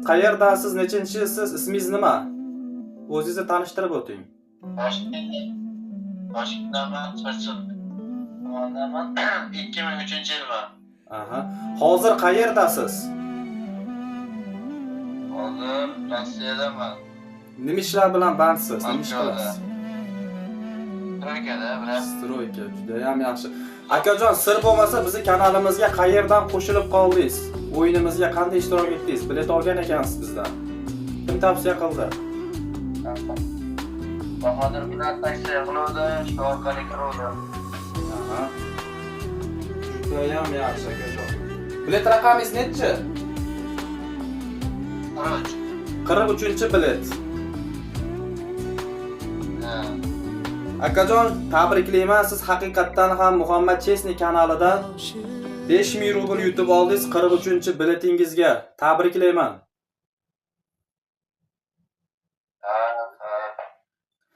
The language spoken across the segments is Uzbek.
Qayerdasiz, nechinchisiz, ismingiz nima? O'zingizni tanishtirib o'ting. Toshkentdaman, Chirchiq tumanidaman. 2003-yilman. Aha. Hozir qayerdasiz? Hozir Rossiyadaman. Nima ishlar bilan bandsiz? Nima ish Moskvada. qilasiz? Stroykada, biroq Stroyka, juda ham yaxshi. Akajon, sir bo'lmasa bizni kanalimizga qayerdan qo'shilib qoldingiz? O'yinimizga qanday ishtirok etdingiz? Bilet olgan ekansiz bizdan. Kim tavsiya qildi? Bahodir bilan taksiya qiluvdi, shu orqali kiruvdim. Aha. Juda ham yaxshi akajon. Bilet raqamingiz nechi? 43-bilet. Akajon, tabriklayman, siz haqiqatdan ham Muhammad Chesni kanalidan 5000 rubl yutib oldingiz 43-biletingizga. Tabriklayman.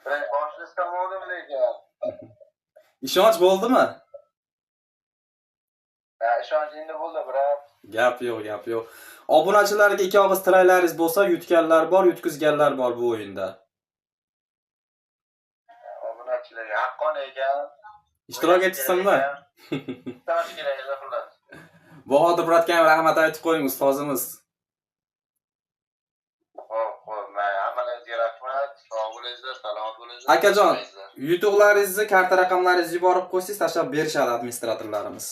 Biroq boshlasam oldim lekin. Ishonch bo'ldimi? Ishonch endi bo'ldi, biroq. Gap yo'q. Obunachilarga ikki og'iz tilaylaringiz bo'lsa, yutganlar bor, yutkizganlar bor bu o'yinda. Obunachilarga haqqon ekan. Ishtirok etdingizmi? Tash kerak edi, xullas. Bahodir Muratga rahmat aytib qo'ying, ustozimiz. Xo'p, hammalariga rahmat. Sog' bo'linglar, salomat bo'linglar. Akajon, yutuqlaringizni, karta raqamlaringizni yuborib qo'ysangiz, tashlab berishadi administratorlarimiz.